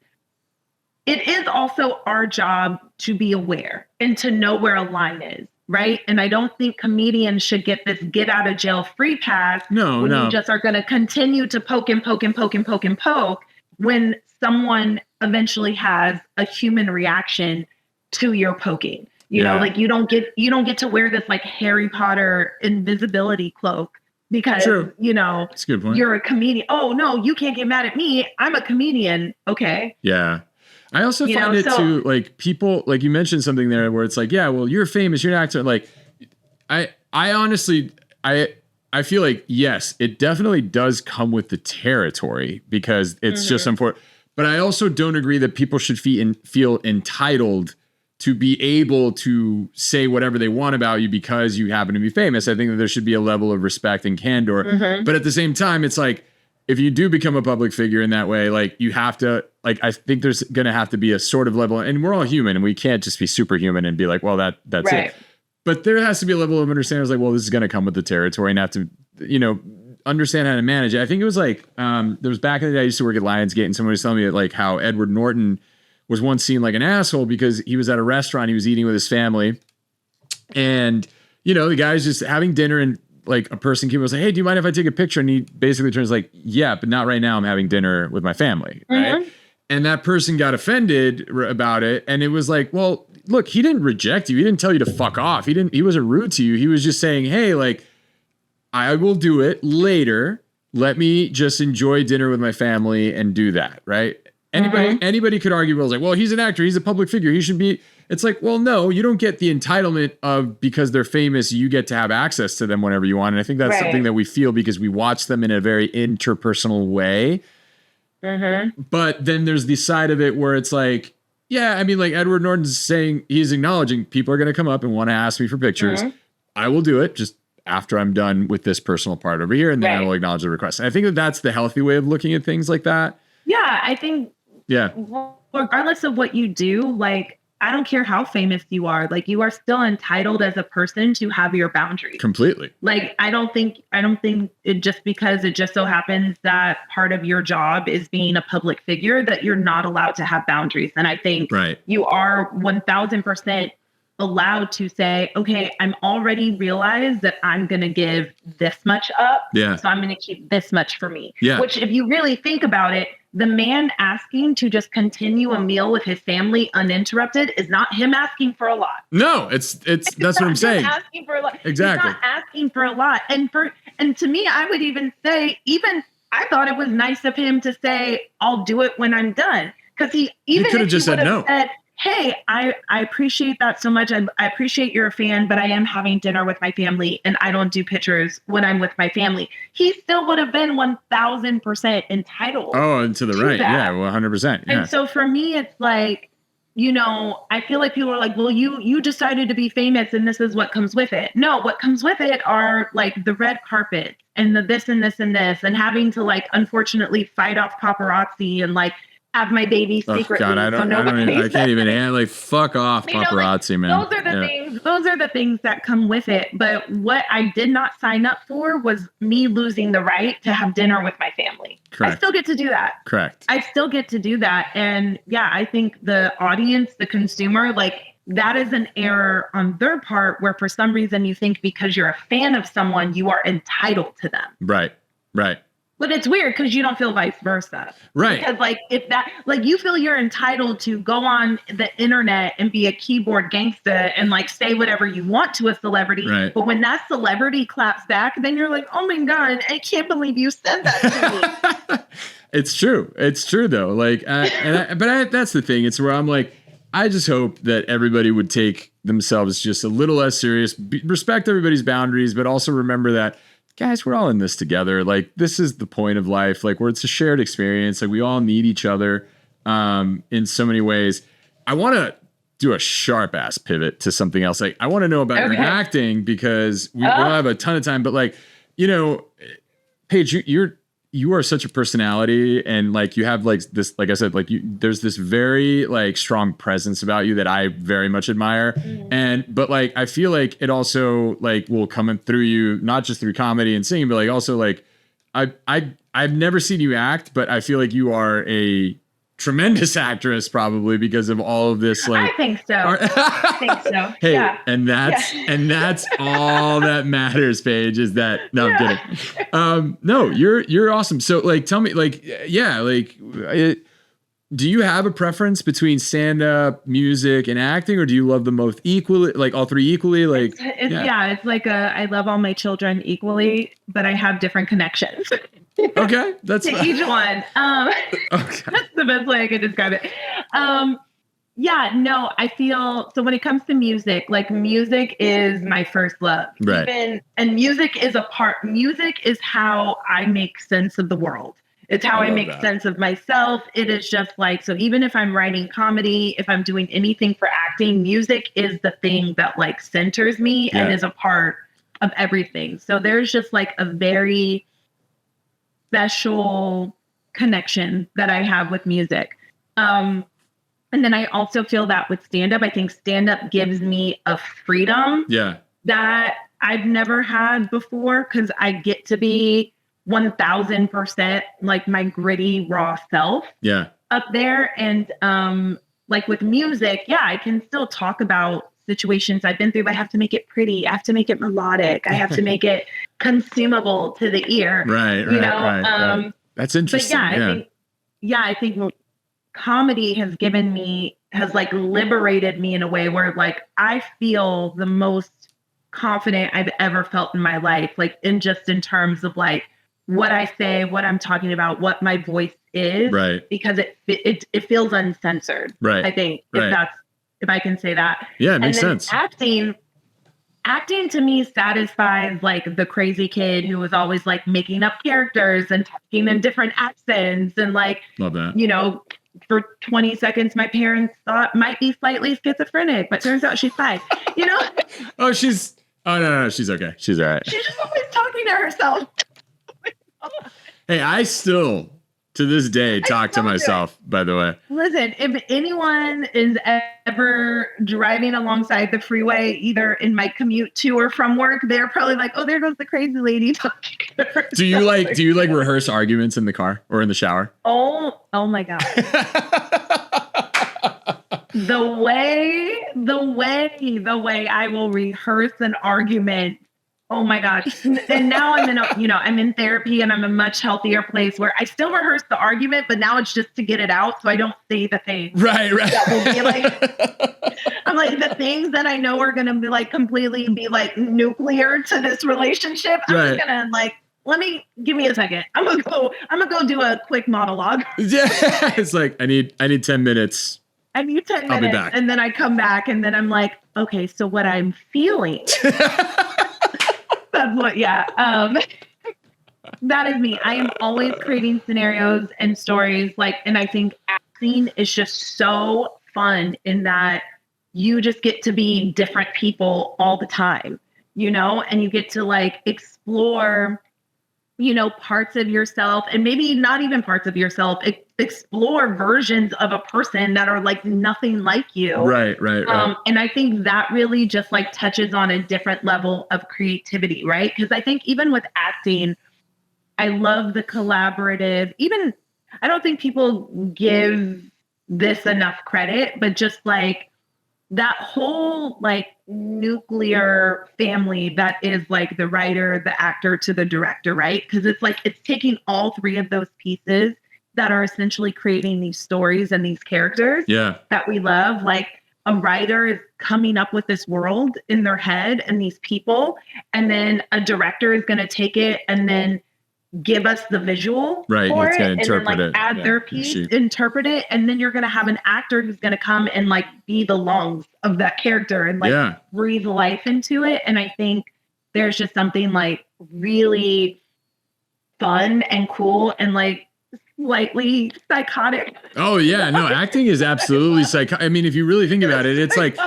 it is also our job to be aware and to know where a line is, right? And I don't think comedians should get this get out of jail free pass when you just are going to continue to poke and poke and poke and poke and poke when someone eventually has a human reaction to your poking. You know, like you don't get to wear this like Harry Potter invisibility cloak because, That's a good point. You're a comedian. Oh no, you can't get mad at me. I'm a comedian. Okay. Yeah. I also find it too, like people, like you mentioned something there where it's like, yeah, well, you're famous, you're an actor. Like I honestly, I feel like, yes, it definitely does come with the territory because it's just unfortunate. But I also don't agree that people should feel entitled to be able to say whatever they want about you because you happen to be famous. I think that there should be a level of respect and candor. Mm-hmm. But at the same time, it's like, if you do become a public figure in that way, like you have to, like, I think there's going to have to be a sort of level, and we're all human and we can't just be superhuman and be like, well, that's right. it. But there has to be a level of understanding. It's like, well, this is going to come with the territory and have to, understand how to manage it. I think it was like, there was back in the day, I used to work at Lionsgate and somebody was telling me like how Edward Norton was once seen like an asshole because he was at a restaurant, he was eating with his family. And, the guy's just having dinner and like a person came and was like, hey, do you mind if I take a picture? And he basically turns like, yeah, but not right now. I'm having dinner with my family. Right. And that person got offended about it. And it was like, well, look, he didn't reject you. He didn't tell you to fuck off. He wasn't rude to you. He was just saying, hey, like, I will do it later. Let me just enjoy dinner with my family and do that. Right. Anybody could argue, well, he's an actor. He's a public figure. He should be. It's like, well, no, you don't get the entitlement of because they're famous, you get to have access to them whenever you want. And I think that's something that we feel because we watch them in a very interpersonal way. But then there's the side of it where it's like, yeah, I mean, like Edward Norton's saying, he's acknowledging people are going to come up and want to ask me for pictures. I will do it just after I'm done with this personal part over here. And then I will acknowledge the request. And I think that that's the healthy way of looking at things like that. Yeah, I think. Yeah. Regardless of what you do, like, I don't care how famous you are, like you are still entitled as a person to have your boundaries. Completely. Like, I don't think it just because it just so happens that part of your job is being a public figure that you're not allowed to have boundaries. And I think you are 1000% allowed to say, okay, I'm already realized that I'm going to give this much up. Yeah. So I'm going to keep this much for me. Yeah. Which if you really think about it, the man asking to just continue a meal with his family uninterrupted is not him asking for a lot. No, it's that's what I'm saying. Asking for a lot. Exactly. He's not asking for a lot. And to me, I would even say, I thought it was nice of him to say, I'll do it when I'm done. Because he could have just said no. Hey, I appreciate that so much. I appreciate you're a fan, but I am having dinner with my family and I don't do pictures when I'm with my family. He still would have been 1000% entitled. Oh, and to the right. That. Yeah, 100%. Yeah. And so for me, it's like, I feel like people are like, well, you decided to be famous and this is what comes with it. No, what comes with it are like the red carpet and the this and this and this and having to like, unfortunately fight off paparazzi and like, have my baby secretly. Oh God, I can't even handle like fuck off paparazzi, man. Those are the things. Those are the things that come with it. But what I did not sign up for was me losing the right to have dinner with my family. Correct. I still get to do that. Correct. I still get to do that. And yeah, I think the audience, the consumer, like that is an error on their part where for some reason you think because you're a fan of someone, you are entitled to them. Right. Right. But it's weird because you don't feel vice versa. Right. Because like if that, like you feel you're entitled to go on the internet and be a keyboard gangsta and like say whatever you want to a celebrity. Right. But when that celebrity claps back, then you're like, oh my God, I can't believe you said that to me. It's true. It's true though. Like, that's the thing. It's where I'm like, I just hope that everybody would take themselves just a little less serious, respect everybody's boundaries, but also remember that guys, we're all in this together. Like, this is the point of life, like where it's a shared experience. Like we all need each other in so many ways. I want to do a sharp ass pivot to something else. Like I want to know about your acting because we will have a ton of time, but like, Paige, you are such a personality and like you have like this, like I said, like there's this very like strong presence about you that I very much admire. But like, I feel like it also like will come in through you, not just through comedy and singing, but like also like I've never seen you act, but I feel like you are a tremendous actress probably because of all of this. Like I think so. I think so. Hey, yeah. and that's all that matters, Paige, is that, no, I'm kidding. No, you're awesome. So like, tell me like, do you have a preference between stand-up, music, and acting, or do you love them both equally, like all three equally? Like, it's like I love all my children equally, but I have different connections. Okay, that's to each one. Okay. That's the best way I could describe it. I feel so when it comes to music, like music is my first love. Right. And music is how I make sense of the world. It's how I make that. sense of myself. It is just like, so even if I'm writing comedy, if I'm doing anything for acting, music is the thing that like centers me and is a part of everything. So there's just like a very special connection that I have with music. And then I also feel that with stand-up, I think stand-up gives me a freedom that I've never had before, because I get to be 1000% like my gritty, raw self up there. And like with music, I can still talk about situations I've been through, but I have to make it pretty. I have to make it melodic. I have to make it consumable to the ear. Right. That's interesting. But I think comedy has like liberated me in a way where like I feel the most confident I've ever felt in my life, like in terms of like what I say, what I'm talking about, what my voice is, because it feels uncensored. I think if I can say that. Yeah, it makes sense. Acting to me satisfies like the crazy kid who was always like making up characters and talking in different accents and like, love that. For 20 seconds, my parents thought might be slightly schizophrenic, but turns out she's fine. Oh, no, she's okay. She's all right. She's just always talking to herself. Hey, I still, to this day, talk to myself, by the way. Listen, if anyone is ever driving alongside the freeway, either in my commute to or from work, they're probably like, oh, there goes the crazy lady talking to herself. Do you like rehearse arguments in the car or in the shower? Oh my God. The way I will rehearse an argument. Oh my gosh. And now I'm in therapy and I'm in a much healthier place where I still rehearse the argument, but now it's just to get it out. So I don't say the things. Right. That will be like, I'm like, the things that I know are going to be like completely be like nuclear to this relationship. I'm just going to like, give me a second. I'm going to go do a quick monologue. Yeah. It's like, I need 10 minutes. I need 10 minutes. I'll be back. And then I come back and then I'm like, okay, so what I'm feeling. That's what, that is me. I am always creating scenarios and stories and I think acting is just so fun in that you just get to be different people all the time, and you get to like explore, parts of yourself and maybe not even parts of yourself, explore versions of a person that are like nothing like you. Right. And I think that really just like touches on a different level of creativity, right? Because I think even with acting, I love the collaborative, I don't think people give this enough credit, but just like that whole like nuclear family that is like the writer, the actor to the director, right? Because it's like, it's taking all three of those pieces that are essentially creating these stories and these characters that we love. Like a writer is coming up with this world in their head and these people, and then a director is going to take it and then give us the visual for it, and then like add their piece, interpret it, and then you're going to have an actor who's going to come and like be the lungs of that character and like breathe life into it. And I think there's just something like really fun and cool and like slightly psychotic. Oh yeah, no, acting is absolutely psychotic. I mean, if you really think about it, it's like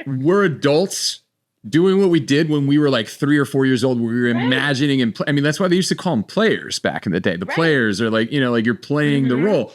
we're adults doing what we did when we were like 3 or 4 years old, where we were imagining and I mean, that's why they used to call them players back in the day. The players are like, like you're playing the role.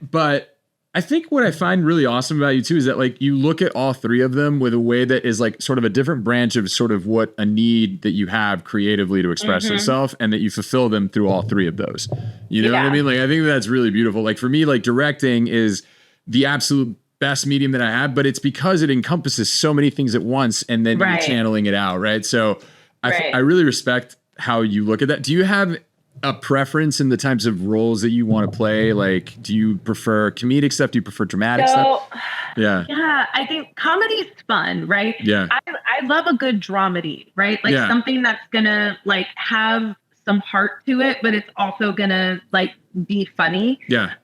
But I think what I find really awesome about you too is that like you look at all three of them with a way that is like sort of a different branch of sort of what a need that you have creatively to express yourself, and that you fulfill them through all three of those. You know what I mean? Like I think that's really beautiful. Like for me, like directing is the absolute best medium that I have, but it's because it encompasses so many things at once, and then you're channeling it out, right? So I really respect how you look at that. Do you have a preference in the types of roles that you want to play? Like, do you prefer comedic stuff? Do you prefer dramatic stuff? Yeah, I think comedy's fun, right? Yeah. I love a good dramedy, right? Like something that's gonna like have some heart to it, but it's also gonna like be funny. Yeah.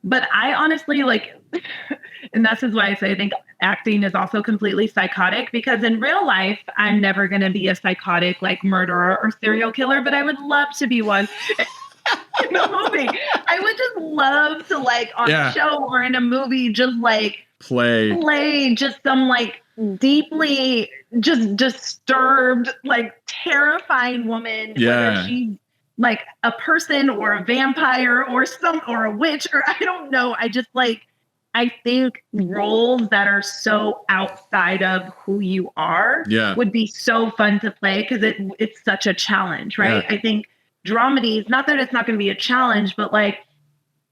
But I honestly like, and that's why I say I think acting is also completely psychotic, because in real life, I'm never going to be a psychotic like murderer or serial killer, but I would love to be one. in the movie. I would just love to like on a show or in a movie, just like play just some like deeply just disturbed, like terrifying woman. Whether she's like a person or a vampire or a witch or I don't know. I think roles that are so outside of who you are would be so fun to play because it's such a challenge, right? I think dramedy, not that it's not going to be a challenge, but like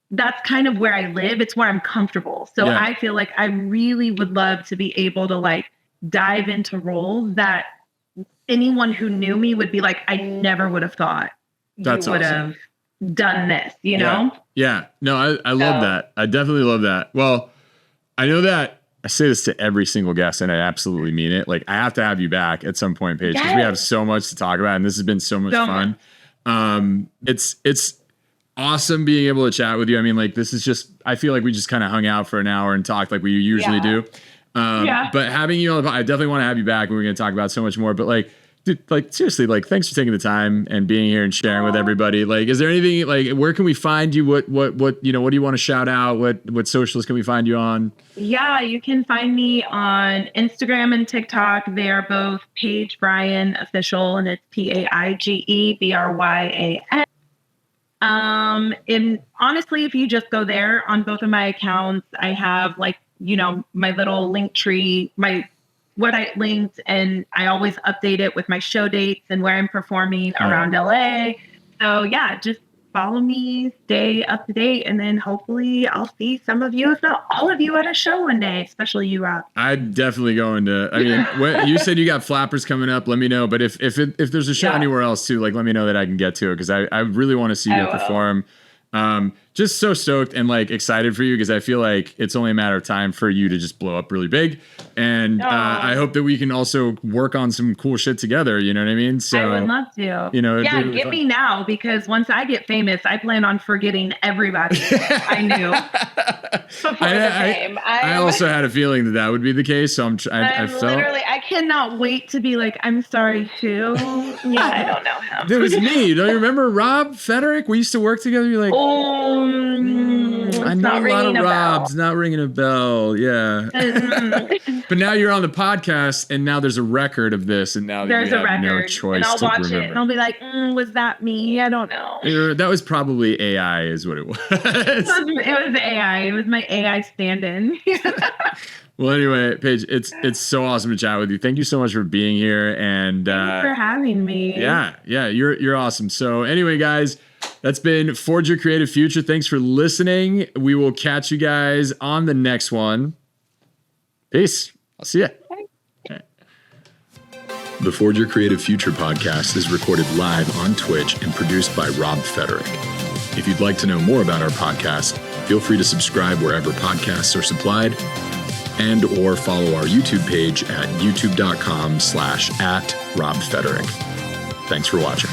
that's kind of where I live. It's where I'm comfortable. So I feel like I really would love to be able to like dive into roles that anyone who knew me would be like, I never would have thought you would have done this, you know? Yeah. No, I love that. I definitely love that. Well, I know that I say this to every single guest and I absolutely mean it. Like I have to have you back at some point, Paige, because we have so much to talk about and this has been so much fun. It's awesome being able to chat with you. I mean, like this is just, I feel like we just kind of hung out for an hour and talked like we usually do. But having you on the podcast, I definitely want to have you back and we're going to talk about so much more, but like, dude, like seriously, like thanks for taking the time and being here and sharing with everybody. Like, is there anything like where can we find you? What you know, what do you want to shout out? What socials can we find you on? Yeah, you can find me on Instagram and TikTok. They are both Paige Bryan official and it's PaigeBryan. And honestly, if you just go there on both of my accounts, I have like, you know, my little link tree, what I linked, and I always update it with my show dates and where I'm performing around LA. So yeah, just follow me, stay up to date, and then hopefully I'll see some of you, if not all of you, at a show one day, especially you, Rob. I'm definitely going to. I mean, you said you got Flappers coming up. Let me know. But if there's a show anywhere else too, like let me know that I can get to it because I really want to see you perform. Just so stoked and like excited for you because I feel like it's only a matter of time for you to just blow up really big. And I hope that we can also work on some cool shit together. You know what I mean? So I would love to. You know, get me now because once I get famous, I plan on forgetting everybody I knew before the fame. I also had a feeling that would be the case. So I cannot wait to be like, I'm sorry too. Yeah, I don't know him. It was me. Don't you remember Rob Federick? We used to work together. You're like, I know a lot of Robs, not ringing a bell. Yeah. But now you're on the podcast and now there's a record of this and now there's you a have record. No choice and I'll to watch remember. it and I'll be like, was that me? I don't know. That was probably AI is what it was. It was AI. It was my AI stand-in. Well, anyway, Paige, it's so awesome to chat with you. Thank you so much for being here. And thanks for having me. Yeah, you're awesome. So anyway, guys, that's been Forge Your Creative Future. Thanks for listening. We will catch you guys on the next one. Peace. I'll see you. Okay. The Forge Your Creative Future podcast is recorded live on Twitch and produced by Rob Federick. If you'd like to know more about our podcast, feel free to subscribe wherever podcasts are supplied and or follow our YouTube page at youtube.com/@RobFederick. Thanks for watching.